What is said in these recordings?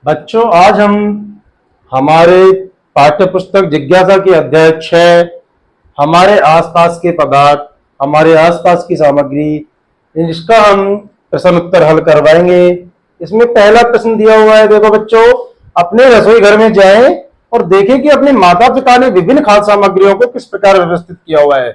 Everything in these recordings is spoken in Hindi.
बच्चों, आज हम हमारे पाठ्य पुस्तक जिज्ञासा के अध्याय 6 हमारे आसपास के पदार्थ, हमारे आसपास की सामग्री, इसका हम प्रश्न उत्तर हल करवाएंगे। इसमें पहला प्रश्न दिया हुआ है। देखो बच्चों, अपने रसोई घर में जाएं और देखें कि अपने माता पिता ने विभिन्न खाद्य सामग्रियों को किस प्रकार व्यवस्थित किया हुआ है।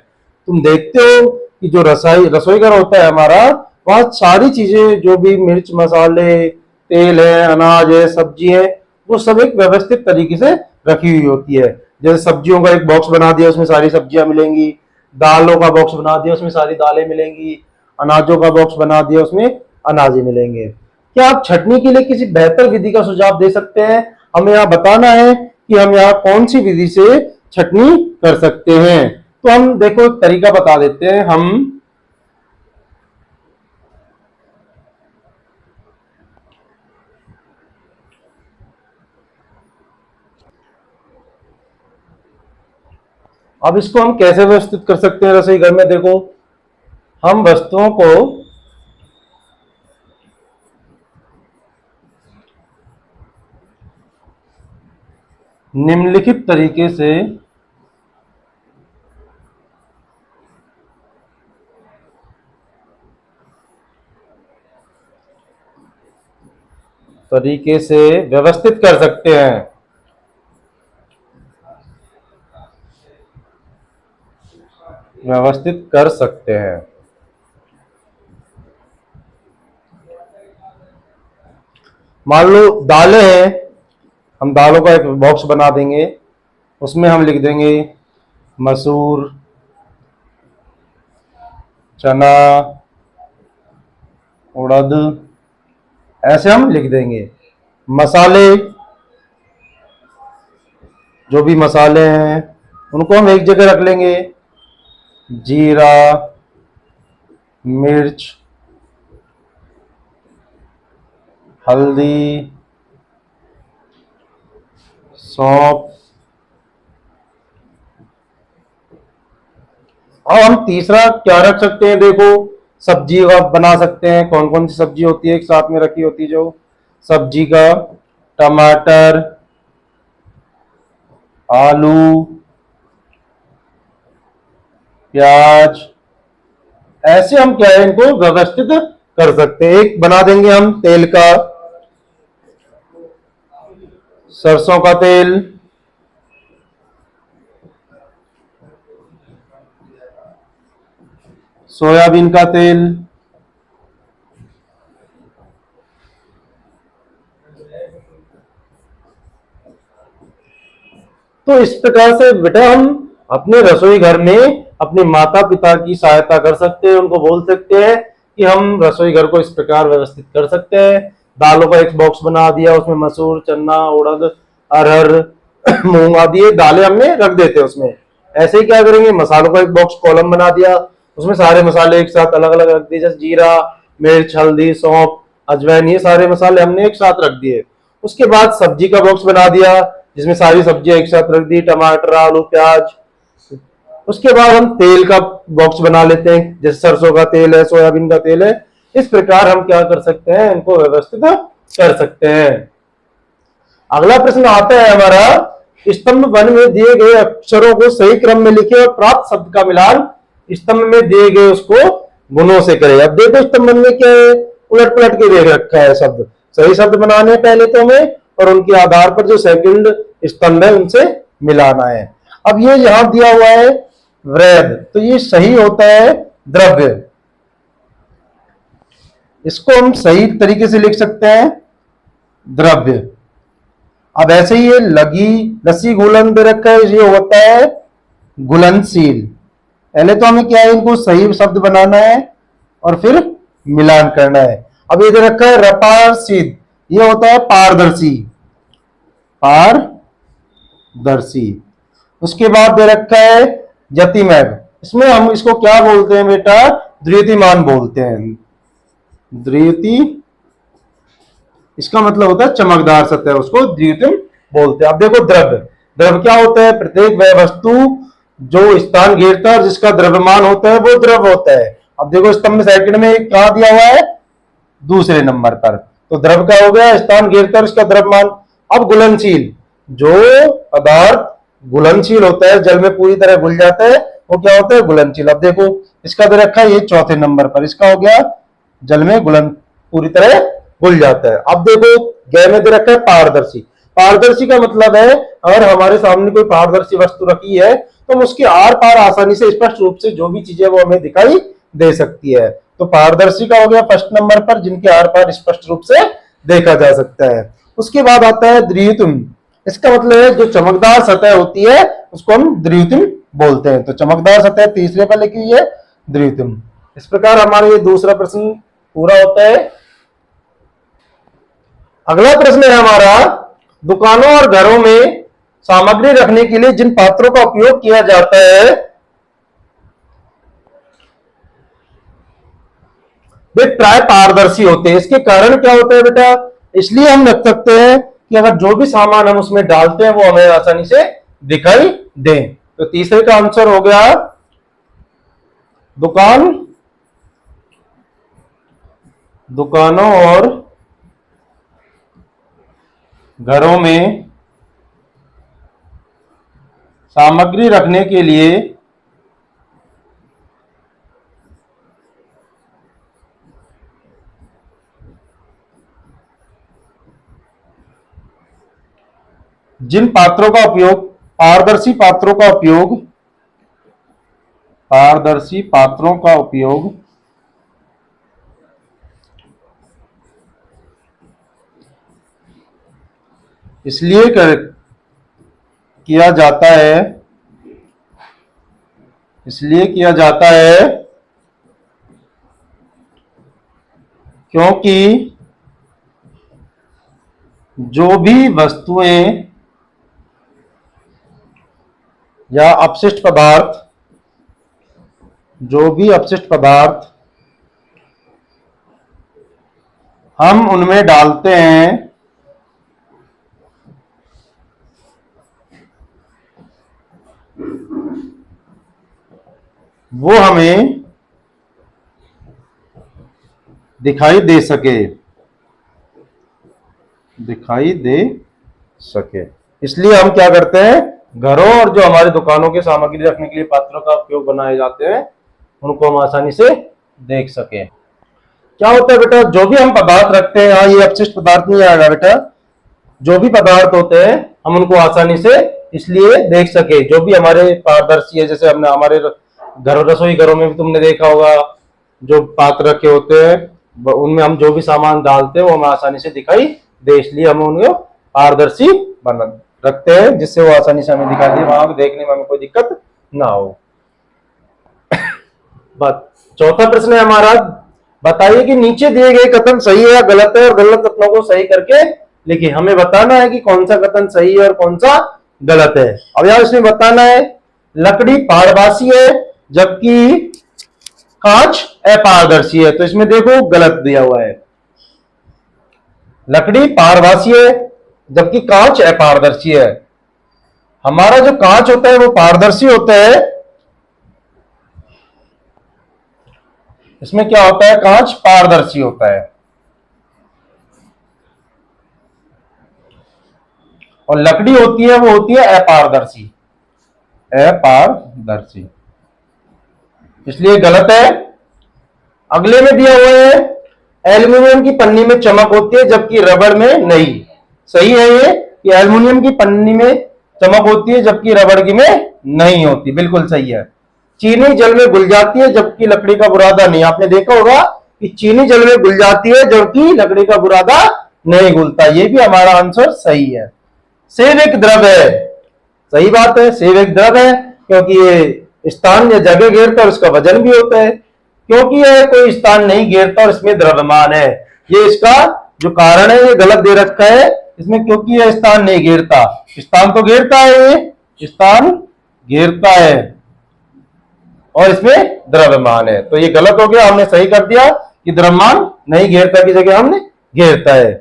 तुम देखते हो कि जो रसोई घर होता है हमारा, वहां सारी चीजें, जो भी मिर्च मसाले, तेल है, अनाज है, सब्जी है, वो सब एक व्यवस्थित तरीके से रखी हुई होती है। जैसे सब्जियों का एक बॉक्स बना दिया, उसमें सारी सब्जियां मिलेंगी। दालों का बॉक्स बना दिया, उसमें सारी दालें मिलेंगी। अनाजों का बॉक्स बना दिया, उसमें अनाज मिलेंगे। क्या आप छंटनी के लिए किसी बेहतर विधि का सुझाव दे सकते हैं? हमें यहाँ बताना है कि हम यहाँ कौन सी विधि से छंटनी कर सकते हैं। तो हम देखो एक तरीका बता देते हैं। हम अब इसको हम कैसे व्यवस्थित कर सकते हैं रसोई घर में? देखो, हम वस्तुओं को निम्नलिखित तरीके से व्यवस्थित कर सकते हैं। व्यवस्थित कर सकते हैं। मान लो दालें हैं, हम दालों का एक बॉक्स बना देंगे। उसमें हम लिख देंगे मसूर, चना, उड़द, ऐसे हम लिख देंगे। मसाले, जो भी मसाले हैं उनको हम एक जगह रख लेंगे। जीरा, मिर्च, हल्दी, सौंफ। और हम तीसरा क्या रख सकते हैं? देखो, सब्जी का बना सकते हैं। कौन कौन सी सब्जी होती है एक साथ में रखी होती है? जो सब्जी का, टमाटर, आलू, प्याज, ऐसे हम क्या है इनको व्यवस्थित कर सकते हैं। एक बना देंगे हम तेल का, सरसों का तेल, सोयाबीन का तेल, तो इस प्रकार से बेटा हम अपने रसोई घर में अपने माता पिता की सहायता कर सकते हैं। उनको बोल सकते हैं कि हम रसोई घर को इस प्रकार व्यवस्थित कर सकते हैं। दालों का एक बॉक्स बना दिया, उसमें मसूर, चना, उड़द, अरहर, मूंग आदि दालें हमने रख देते हैं उसमें। ऐसे ही क्या करेंगे, मसालों का एक बॉक्स कॉलम बना दिया, उसमें सारे मसाले एक साथ अलग अलग रख दिए। जैसे जीरा, मिर्च, हल्दी, सौंफ, अजवाइन, ये सारे मसाले हमने एक साथ रख दिए। उसके बाद सब्जी का बॉक्स बना दिया, जिसमें सारी सब्जियां एक साथ रख दी, टमाटर, आलू, प्याज। उसके बाद हम तेल का बॉक्स बना लेते हैं, जैसे सरसों का तेल है, सोयाबीन का तेल है। इस प्रकार हम क्या कर सकते हैं, इनको व्यवस्थित कर सकते हैं। अगला प्रश्न आता है हमारा, स्तंभ वन में दिए गए अक्षरों को सही क्रम में लिखे और प्राप्त शब्द का मिलान स्तंभ में दिए गए उसको गुणों से करें। अब देखो स्तंभ वन में क्या है, उलट पलट के देख रखा है शब्द। सही शब्द बनाने पहले तो हमें, और उनके आधार पर जो सेकंड स्तंभ है उनसे मिलाना है। अब ये यहां दिया हुआ है वृद्ध, तो ये सही होता है द्रव्य। इसको हम सही तरीके से लिख सकते हैं द्रव्य। अब ऐसे ही ये लसी घुलन दे रखा है, ये होता है घुलनशील। पहले तो हमें क्या है, इनको सही शब्द बनाना है और फिर मिलान करना है। अब ये दे रखा है रपारसिद, ये होता है पारदर्शी। पारदर्शी। उसके बाद दे रखा है जतिमय, इसमें हम इसको क्या बोलते हैं बेटा, द्वितीयमान बोलते हैं। द्वितीय, इसका मतलब होता है चमकदार सतह, उसको द्वितीय बोलते हैं। अब देखो द्रव्य, द्रव्य क्या होता है, प्रत्येक वह वस्तु जो स्थान घेरता है और जिसका द्रव्यमान होता है वो द्रव होता है। अब देखो स्तंभ सेकंड में क्या दिया हुआ है, दूसरे नंबर पर, तो द्रव का हो गया स्थान, घेरता है उसका द्रव्यमान। अब घुलनशील, जो पदार्थ घुलनशील होता है, जल में पूरी तरह घुल जाता है, वो क्या होता है? घुलनशील। अब देखो इसका दे रखा है ये चौथे नंबर पर, इसका हो गया जल में घुलन पूरी तरह घुल जाता है। अब देखो ग में दे रखा है पारदर्शी। पारदर्शी का मतलब है अगर हमारे सामने कोई पारदर्शी वस्तु रखी है तो हम उसके आर पार आसानी से स्पष्ट रूप से जो भी चीजें वो हमें दिखाई दे सकती है। तो पारदर्शी का हो गया फर्स्ट नंबर पर, जिनके आर पार स्पष्ट रूप से देखा जा सकता है। उसके बाद आता है द्वितीय। इसका मतलब है जो चमकदार सतह होती है उसको हम द्वितीय बोलते हैं। तो चमकदार सतह तीसरे पर लिखी हुई है द्वितीय। इस प्रकार हमारा ये दूसरा प्रश्न पूरा होता है। अगला प्रश्न है हमारा, दुकानों और घरों में सामग्री रखने के लिए जिन पात्रों का उपयोग किया जाता है वे प्राय पारदर्शी होते हैं। इसके कारण क्या होता है बेटा? इसलिए हम रख सकते हैं कि अगर जो भी सामान हम उसमें डालते हैं वो हमें आसानी से दिखाई दे। तो तीसरे का आंसर हो गया दुकानों और घरों में सामग्री रखने के लिए जिन पात्रों का उपयोग पारदर्शी पात्रों का उपयोग इसलिए किया जाता है क्योंकि जो भी वस्तुएं या अपशिष्ट पदार्थ हम उनमें डालते हैं वो हमें दिखाई दे सके। इसलिए हम क्या करते हैं, घरों और जो हमारी दुकानों के सामग्री रखने के लिए पात्रों का उपयोग बनाए जाते हैं उनको हम आसानी से देख सके। क्या होता है बेटा, जो भी हम पदार्थ रखते हैं, हाँ ये अपशिष्ट पदार्थ नहीं आएगा बेटा, जो भी पदार्थ होते हैं हम उनको आसानी से इसलिए देख सके जो भी हमारे पारदर्शी है। जैसे हमने हमारे रसोई घरों में भी तुमने देखा होगा जो पात्र रखे होते हैं उनमें हम जो भी सामान डालते हैं वो हमें आसानी से दिखाई दे, इसलिए हम उनको पारदर्शी बना रखते हैं जिससे वो आसानी से हमें दिखाई दे, वहां को देखने में हमें कोई दिक्कत ना हो। चौथा प्रश्न है हमारा, बताइए कि नीचे दिए गए कथन सही है या गलत है और गलत कथनों को सही करके लिखिए। हमें बताना है कि कौन सा कथन सही है और कौन सा गलत है। अब यहां इसमें बताना है लकड़ी पारभासी है जबकि कांच अपारदर्शी है। तो इसमें देखो गलत दिया हुआ है, लकड़ी पारभासी है जबकि कांच अपारदर्शी है। हमारा जो कांच होता है वो पारदर्शी होता है, इसमें क्या होता है, कांच पारदर्शी होता है और लकड़ी होती है वो होती है अपारदर्शी, इसलिए गलत है। अगले में दिया हुआ है एल्युमिनियम की पन्नी में चमक होती है जबकि रबड़ में नहीं। सही है ये कि एल्युमिनियम की पन्नी में चमक होती है जबकि रबड़ की में नहीं होती, बिल्कुल सही है। चीनी जल में घुल जाती है जबकि लकड़ी का बुरादा नहीं। आपने देखा होगा कि चीनी जल में घुल जाती है जबकि लकड़ी का बुरादा नहीं घुलता। ये भी हमारा आंसर सही है। सेब एक द्रव है, सही बात है, सेब एक द्रव है क्योंकि ये स्थान या जगह घेरता है, उसका वजन भी होता है। क्योंकि यह कोई स्थान नहीं घेरता और इसमें द्रव्यमान है, ये इसका जो कारण है ये गलत दे रखा है इसमें, क्योंकि यह स्थान नहीं घेरता। स्थान तो घेरता है, ये स्थान घेरता है और इसमें द्रव्यमान है, तो ये गलत हो गया। हमने सही कर दिया कि द्रव्यमान नहीं घेरता की जगह हमने घेरता है।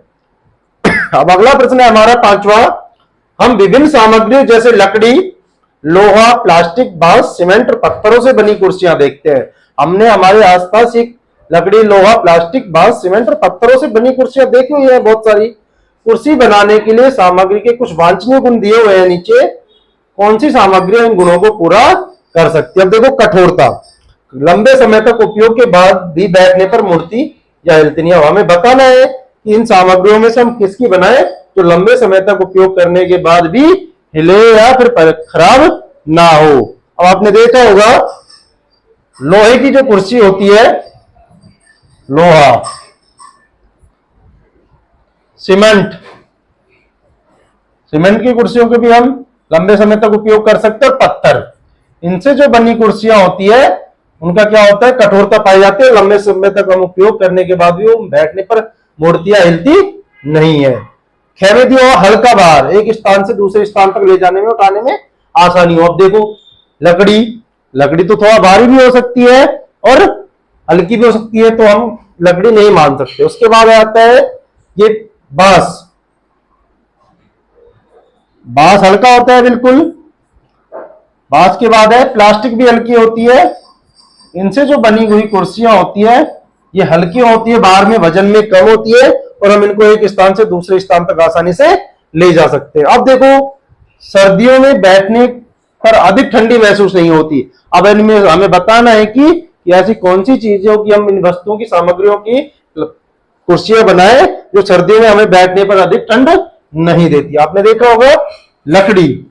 अब अगला प्रश्न है हमारा पांचवा, हम विभिन्न सामग्रियों जैसे लकड़ी, लोहा, प्लास्टिक, बांस, सीमेंट और पत्थरों से बनी कुर्सियां देखते हैं। हमने हमारे आसपास एक लकड़ी, लोहा, प्लास्टिक, बांस, सीमेंट और पत्थरों से बनी कुर्सियां देखी हुई है बहुत सारी। कुर्सी बनाने के लिए सामग्री के कुछ वांछनीय गुण दिए हुए हैं नीचे। कौन सी सामग्री इन गुणों को पूरा कर सकती है? अब देखो, कठोरता, लंबे समय तक उपयोग के बाद भी बैठने पर मुड़ती या हिलती नहीं। हमें बताना है कि इन सामग्रियों में से हम किसकी बनाए जो लंबे समय तक उपयोग करने के बाद भी हिले या फिर खराब ना हो। अब आपने देखा होगा, लोहे की जो कुर्सी होती है, लोहा, सीमेंट, सीमेंट की कुर्सियों के भी हम लंबे समय तक उपयोग कर सकते हैं। और पत्थर, इनसे जो बनी कुर्सियां होती है उनका क्या होता है, कठोरता पाई जाती है, लंबे समय तक हम उपयोग करने के बाद भी वो बैठने पर मुड़ती या हिलती नहीं है। खेमे दिया हुआ हल्का भार, एक स्थान से दूसरे स्थान तक ले जाने में, उठाने में आसानी हो। अब देखो, लकड़ी, लकड़ी तो थोड़ा भारी भी हो सकती है और हल्की भी हो सकती है, तो हम लकड़ी नहीं मान सकते। उसके बाद आता है ये बांस, बांस हल्का होता है बिल्कुल। बांस के बाद है प्लास्टिक, भी हल्की होती है। इनसे जो बनी हुई कुर्सियां होती है ये हल्की होती है, बाहर में वजन में कम होती है और हम इनको एक स्थान से दूसरे स्थान तक आसानी से ले जा सकते हैं। अब देखो, सर्दियों में बैठने पर अधिक ठंडी महसूस नहीं होती। अब इनमें हमें बताना है कि ऐसी कौन सी चीजें कि हम इन वस्तुओं की, सामग्रियों की कुर्सियां बनाए जो सर्दियों में हमें बैठने पर अधिक ठंड नहीं देती। आपने देखा होगा, लकड़ी,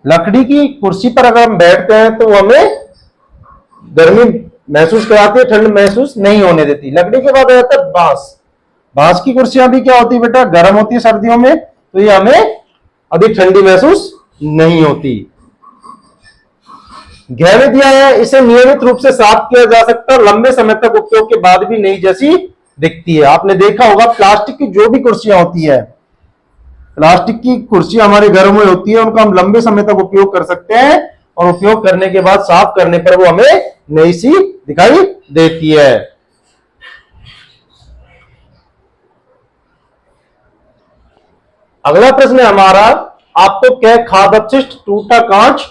लकड़ी की कुर्सी पर अगर हम बैठते हैं तो हमें गर्मी महसूस कराती है, ठंड महसूस नहीं होने देती। लकड़ी के बाद आता है बांस, बांस की कुर्सियां भी क्या होती है बेटा, गर्म होती है सर्दियों में, तो ये हमें अधिक ठंडी महसूस नहीं होती। घेरे दिया है, इसे नियमित रूप से साफ किया जा सकता है, लंबे समय तक उपयोग के बाद भी नई जैसी दिखती है। आपने देखा होगा, प्लास्टिक की जो भी कुर्सियां होती है, प्लास्टिक की कुर्सी हमारे घरों में होती है, उनका हम लंबे समय तक उपयोग कर सकते हैं और उपयोग करने के बाद साफ करने पर वो हमें नई सी दिखाई देती है। अगला प्रश्न है हमारा, आपको क्या खाद्य अपशिष्ट, टूटा कांच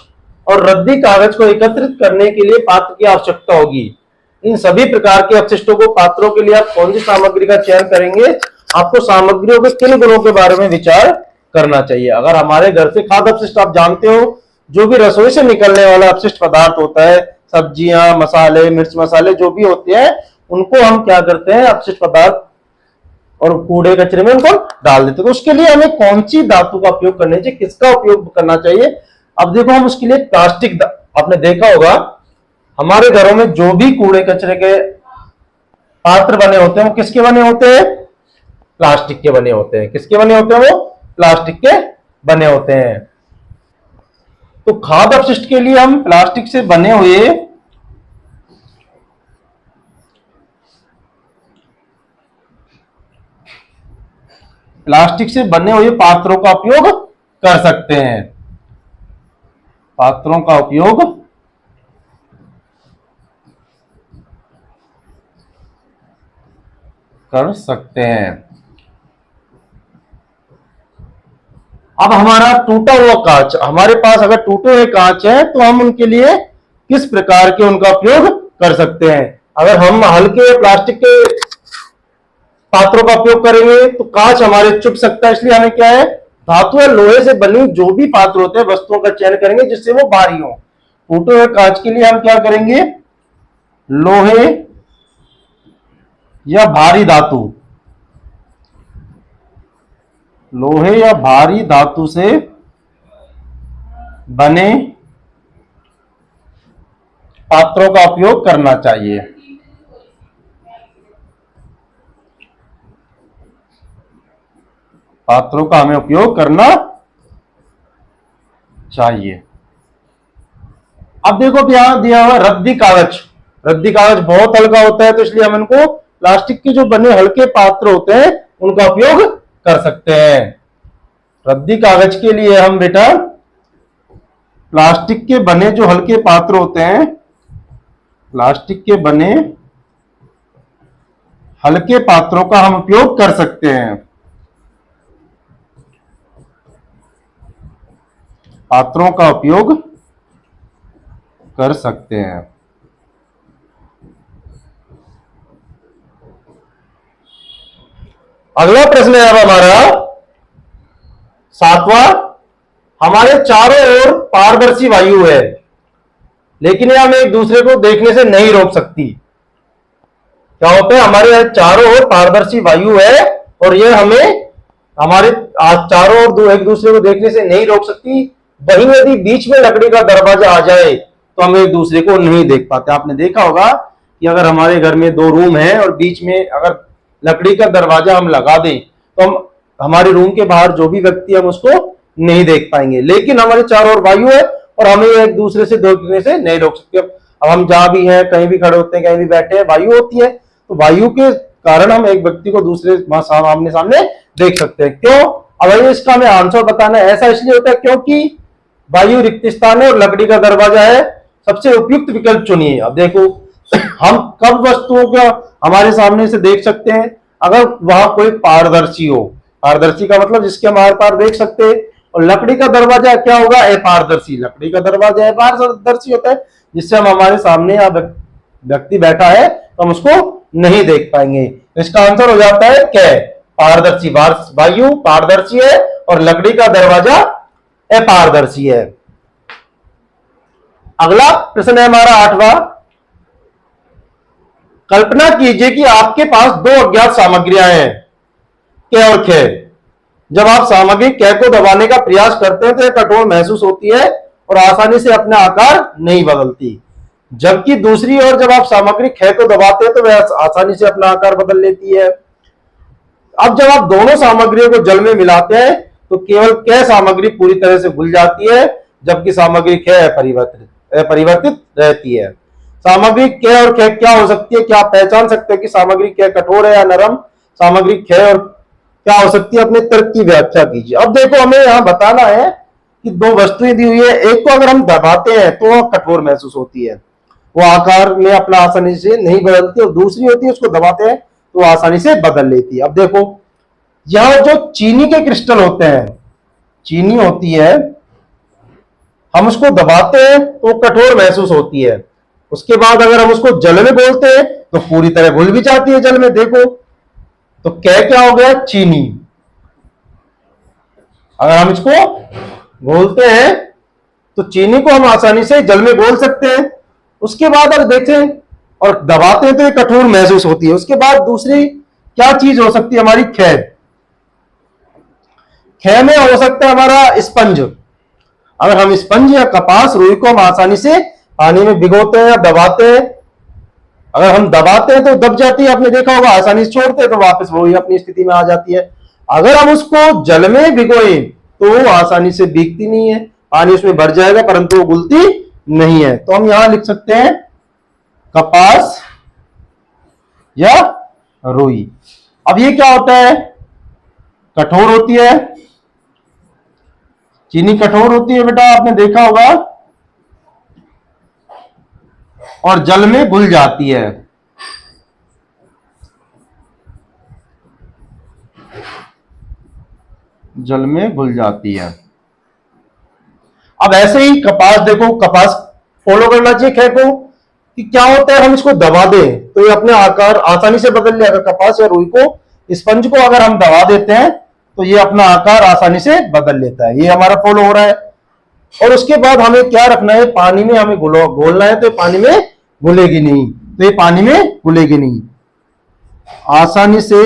और रद्दी कागज को एकत्रित करने के लिए पात्र की आवश्यकता होगी। इन सभी प्रकार के अपशिष्टों को, पात्रों के लिए आप कौन सी सामग्री का चयन करेंगे? आपको सामग्रियों के किन गुणों के बारे में विचार करना चाहिए। अगर हमारे घर से खाद्य अपशिष्ट, आप जानते हो जो भी रसोई से निकलने वाला अपशिष्ट पदार्थ होता है, सब्जियां, मसाले, मिर्च मसाले जो भी होते हैं, उनको हम क्या करते हैं, अपशिष्ट पदार्थ और कूड़े कचरे में उनको डाल देते हैं। तो उसके लिए हमें कौन सी धातु का उपयोग करना चाहिए, किसका उपयोग करना चाहिए? अब देखो, हम उसके लिए प्लास्टिक, आपने देखा होगा हमारे घरों में जो भी कूड़े कचरे के पात्र बने होते हैं वो किसके बने होते हैं? प्लास्टिक के बने होते हैं। किसके बने होते हैं? वो प्लास्टिक के बने होते हैं। तो खाद्य अपशिष्ट के लिए हम प्लास्टिक से बने हुए पात्रों का उपयोग कर सकते हैं, पात्रों का उपयोग कर सकते हैं। अब हमारा टूटा हुआ कांच, हमारे पास अगर टूटे हुए कांच है तो हम उनके लिए किस प्रकार के उनका उपयोग कर सकते हैं? अगर हम हल्के प्लास्टिक के पात्रों का उपयोग करेंगे तो कांच हमारे चुभ सकता है, इसलिए हमें क्या है, धातु या लोहे से बनी जो भी पात्र होते हैं वस्तुओं का चयन करेंगे जिससे वो भारी हो। टूटे हुए कांच के लिए हम क्या करेंगे, लोहे या भारी धातु, लोहे या भारी धातु से बने पात्रों का उपयोग करना चाहिए। पात्रों का हमें उपयोग करना चाहिए। अब देखो, यहां दिया हुआ रद्दी कागज, रद्दी कागज बहुत हल्का होता है, तो इसलिए हम इनको प्लास्टिक के जो बने हल्के पात्र होते हैं उनका उपयोग कर सकते हैं। रद्दी कागज के लिए हम बेटा प्लास्टिक के बने जो हल्के पात्र होते हैं, प्लास्टिक के बने हल्के पात्रों का हम उपयोग कर सकते हैं, पात्रों का उपयोग कर सकते हैं। अगला प्रश्न है अब हमारा 7वां। हमारे चारों ओर पारदर्शी वायु है, लेकिन ये हमें एक दूसरे को देखने से नहीं रोक सकती। क्या होता है, हमारे यहाँ चारों ओर पारदर्शी वायु है और ये हमें हमारे चारों ओर एक दूसरे को देखने से नहीं रोक सकती। वहीं यदि बीच में लकड़ी का दरवाजा आ जाए तो हम एक दूसरे को नहीं देख पाते। आपने देखा होगा कि अगर हमारे घर में 2 रूम है और बीच में अगर लकड़ी का दरवाजा हम लगा दें तो हम हमारे रूम के बाहर जो भी व्यक्ति हम उसको नहीं देख पाएंगे, लेकिन हमारे चारों ओर वायु है और हमें एक दूसरे से देखने से नहीं रोक सकते। अब हम जहां भी हैं, कहीं भी खड़े होते हैं, कहीं भी बैठे हैं, वायु होती है, तो वायु के कारण हम एक व्यक्ति को दूसरे आमने सामने देख सकते हैं। क्यों? अब इसका हमें आंसर बताना है। ऐसा इसलिए होता है क्योंकि वायु रिक्त स्थान है और लकड़ी का दरवाजा है, सबसे उपयुक्त विकल्प चुनिए। अब देखो, हम कब वस्तुओं को हमारे सामने से देख सकते हैं? अगर वहां कोई पारदर्शी हो। पारदर्शी का मतलब जिसके हम आर पार देख सकते हैं। और लकड़ी का दरवाजा क्या होगा? अपारदर्शी। लकड़ी का दरवाजा अपारदर्शी होता है, जिससे हम हमारे सामने या व्यक्ति बैठा है तो हम उसको नहीं देख पाएंगे। इसका आंसर हो जाता है क्या? पारदर्शी। वायु पारदर्शी है और लकड़ी का दरवाजा अपारदर्शी है। अगला प्रश्न है हमारा 8वां। कल्पना कीजिए कि आपके पास 2 अज्ञात सामग्रियां हैं, क और ख। जब आप सामग्री क को दबाने का प्रयास करते हैं तो यह कठोर महसूस होती है और आसानी से अपना आकार नहीं बदलती, जबकि दूसरी ओर जब आप सामग्री ख को दबाते हैं तो वह आसानी से अपना आकार बदल लेती है। अब जब आप दोनों सामग्रियों को जल में मिलाते हैं तो केवल क सामग्री पूरी तरह से घुल जाती है, जबकि सामग्री ख अपरिवर्तित रहती है। सामग्री क और ख क्या हो सकती है? क्या आप पहचान सकते हैं कि सामग्री क कठोर है या नरम? सामग्री ख और क्या हो सकती है? अपने तर्क की व्याख्या कीजिए। अब देखो, हमें यहां बताना है कि 2 वस्तुएं दी हुई है। एक को अगर हम दबाते हैं तो वह कठोर महसूस होती है, वो आकार में अपना आसानी से नहीं बदलती, और दूसरी होती है उसको दबाते हैं तो आसानी से बदल लेती है। अब देखो, यहां जो चीनी के क्रिस्टल होते हैं, चीनी होती है, हम उसको दबाते हैं तो कठोर महसूस होती है। उसके बाद अगर हम उसको जल में घोलते हैं तो पूरी तरह घुल भी जाती है जल में। देखो, तो क्या हो गया? चीनी। अगर हम इसको घोलते हैं तो चीनी को हम आसानी से जल में घोल सकते हैं। उसके बाद अगर देखें और दबाते हैं तो ये कठोर महसूस होती है। उसके बाद दूसरी क्या चीज हो सकती है? हमारी ख। ख में हो सकता है हमारा स्पंज। अगर हम स्पंज या कपास, रुई को हम आसानी से पानी में भिगोते हैं या दबाते हैं, अगर हम दबाते हैं तो दब जाती है, आपने देखा होगा। आसानी से छोड़ते हैं तो वापस वही अपनी स्थिति में आ जाती है। अगर हम उसको जल में भिगोए तो वो आसानी से भीगती नहीं है, पानी उसमें भर जाएगा परंतु वो घुलती नहीं है। तो हम यहां लिख सकते हैं कपास या रुई। अब ये क्या होता है? कठोर होती है। चीनी कठोर होती है बेटा, आपने देखा होगा, और जल में घुल जाती है। जल में घुल जाती है। अब ऐसे ही कपास, देखो, कपास फॉलो करना चाहिए ख को कि क्या होता है, हम इसको दबा दें तो ये अपने आकार आसानी से बदल जाएगा। कपास या रुई को, स्पंज को अगर हम दबा देते हैं तो ये अपना आकार आसानी से बदल लेता है। ये हमारा फॉलो हो रहा है। और उसके बाद हमें क्या रखना है? पानी में हमें घोलना है, तो पानी में घुलेगी नहीं, तो ये पानी में घुलेगी नहीं, आसानी से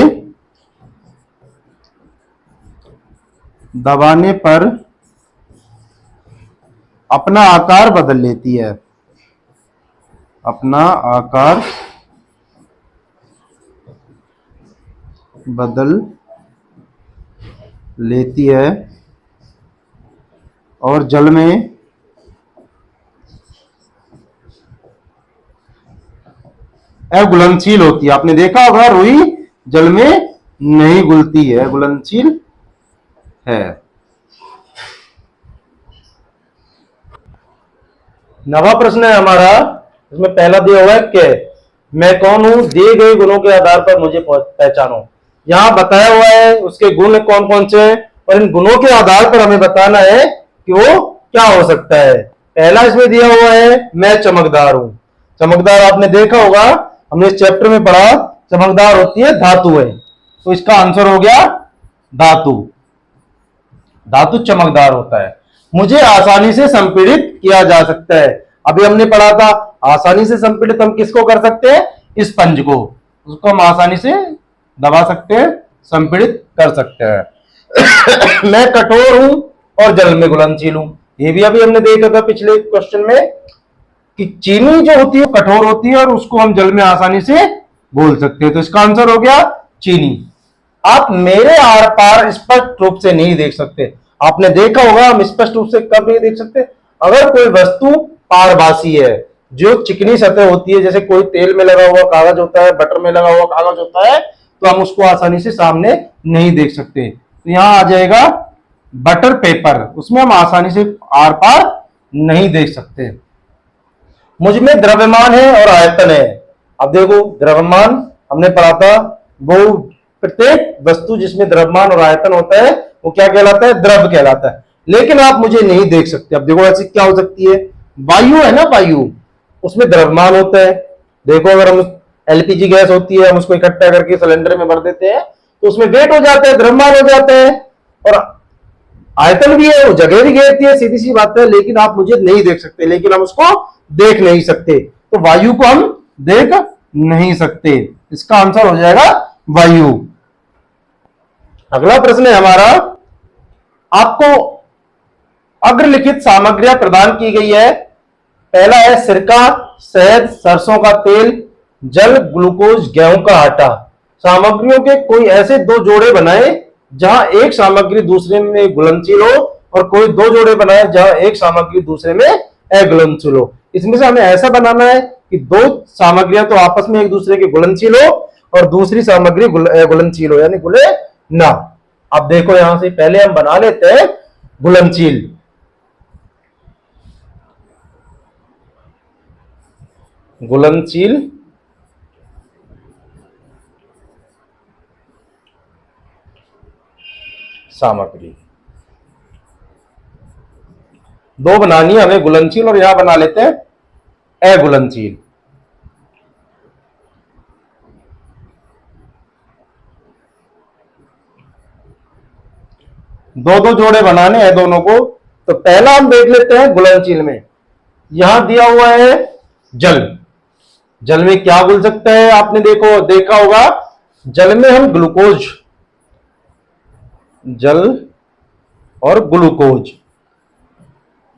दबाने पर अपना आकार बदल लेती है। अपना आकार बदल लेती है और जल में अघुलनशील होती है। आपने देखा होगा, रुई जल में नहीं घुलती है, अघुलनशील है। 9वां प्रश्न है हमारा, इसमें पहला दिया हुआ है कि मैं कौन हूं? दिए गए गुणों के आधार पर मुझे पहचानो। यहां बताया हुआ है उसके गुण कौन कौन से हैं और इन गुणों के आधार पर हमें बताना है कि वो क्या हो सकता है। पहला इसमें दिया हुआ है मैं चमकदार हूं। चमकदार आपने देखा होगा, हमने इस चैप्टर में पढ़ा, चमकदार होती है धातुएं। तो इसका आंसर हो गया धातु। धातु चमकदार होता है, मुझे आसानी से संपीड़ित किया जा सकता है। अभी हमने पढ़ा था आसानी से संपीड़ित हम किसको कर सकते हैं, स्पंज को, उसको हम आसानी से दबा सकते हैं, संपीड़ित कर सकते हैं। मैं कठोर हूं और जल में घुलनशील हूं, ये भी अभी हमने देखा था पिछले क्वेश्चन में कि चीनी जो होती है कठोर होती है और उसको हम जल में आसानी से घोल सकते हैं। तो इसका आंसर हो गया चीनी। आप मेरे आर पार स्पष्ट रूप से नहीं देख सकते, आपने देखा होगा हम स्पष्ट रूप से कब नहीं देख सकते, अगर कोई वस्तु पारभासी है, जो चिकनी सतह होती है, जैसे कोई तेल में लगा हुआ कागज होता है, बटर में लगा हुआ कागज होता है, तो हम उसको आसानी से सामने नहीं देख सकते। तो यहां आ जाएगा बटर पेपर, उसमें हम आसानी से आर पार नहीं देख सकते। मुझ में द्रव्यमान है और आयतन है। अब देखो द्रव्यमान हमने पढ़ा था, वो प्रत्येक वस्तु जिसमें द्रव्यमान और आयतन होता है वो क्या कहलाता है, द्रव कहलाता है। लेकिन आप मुझे नहीं देख सकते। अब देखो ऐसी क्या हो सकती है, वायु है ना, वायु उसमें द्रव्यमान होता है। देखो अगर हम एलपीजी गैस होती है, हम उसको इकट्ठा करके सिलेंडर में भर देते हैं तो उसमें वेट हो जाता है, द्रव्यमान हो जाता है, और आयतन भी है, वो जगह भी घेरती है, सीधी सी बात है। लेकिन आप मुझे नहीं देख सकते, लेकिन हम उसको देख नहीं सकते, तो वायु को हम देख नहीं सकते। इसका आंसर हो जाएगा वायु। अगला प्रश्न है हमारा, आपको अग्रलिखित सामग्रियां प्रदान की गई है। पहला है सिरका, शहद, सरसों का तेल, जल, ग्लूकोज, गेहूं का आटा। सामग्रियों के कोई ऐसे दो जोड़े बनाए जहां एक सामग्री दूसरे में घुलनशील हो, और कोई दो जोड़े बनाए जहां एक सामग्री दूसरे में अघुलनशील हो। इसमें से हमें ऐसा बनाना है कि दो सामग्रियां तो आपस में एक दूसरे के घुलनशील हो और दूसरी सामग्री घुलनशील हो, यानी घुले ना। अब देखो यहां से पहले हम बना लेते हैं घुलनशील। घुलनशील सामग्री दो बनानी है हमें, घुलनशील और यहां बना लेते हैं अघुलनशील। दो दो जोड़े बनाने हैं दोनों को। तो पहला हम देख लेते हैं घुलनशील में, यहां दिया हुआ है जल। जल में क्या घुल सकता है, आपने देखा होगा, जल में हम ग्लूकोज, जल और ग्लूकोज,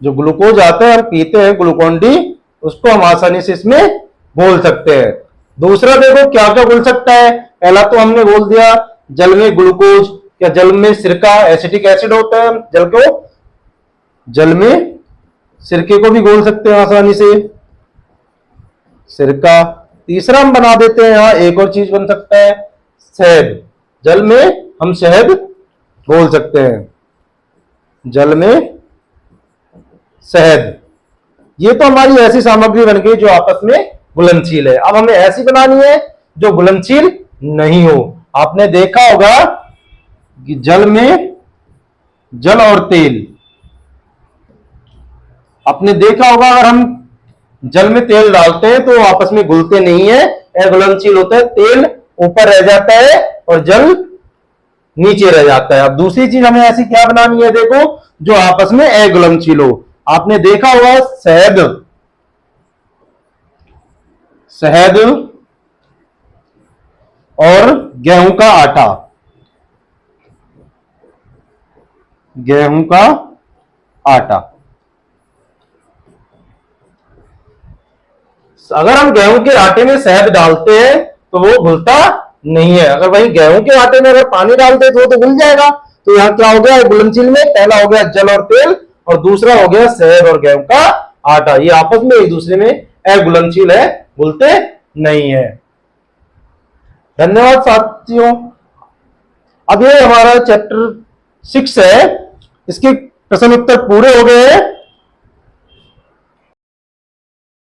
जो ग्लूकोज आता है हम पीते हैं ग्लूकोन डी, उसको हम आसानी से इसमें घोल सकते हैं। दूसरा देखो क्या क्या घुल सकता है। पहला तो हमने बोल दिया जल में ग्लूकोज, या जल में सिरका, एसिटिक एसिड होता है, जल में सिरके को भी घोल सकते हैं आसानी से, सिरका। तीसरा हम बना देते हैं, यहां एक और चीज बन सकता है शहद। जल में हम शहद घोल सकते हैं, जल में शहद। ये तो हमारी ऐसी सामग्री बन गई जो आपस में घुलनशील है। अब हमें ऐसी बनानी है जो घुलनशील नहीं हो। आपने देखा होगा कि जल में जल और तेल, आपने देखा होगा अगर हम जल में तेल डालते हैं तो आपस में घुलते नहीं है, अघुलनशील होता है। तेल ऊपर रह जाता है और जल नीचे रह जाता है। अब दूसरी चीज हमें ऐसी क्या बनानी है, देखो, जो आपस में अघुलनशील हो। आपने देखा होगा शहद, शहद और गेहूं का आटा, गेहूं का आटा। अगर हम गेहूं के आटे में शहद डालते हैं तो वो घुलता नहीं है। अगर वही गेहूं के आटे में अगर पानी डालते हैं तो वो तो घुल जाएगा। तो यहां क्या हो गया घुलनशील में, पहला हो गया जल और तेल, और दूसरा हो गया शहद और गेहूं का आटा। ये आपस में एक दूसरे में अघुलनशील है, घुलते नहीं है। धन्यवाद साथियों। अब ये हमारा चैप्टर 6 है, इसके प्रश्न उत्तर पूरे हो गए हैं।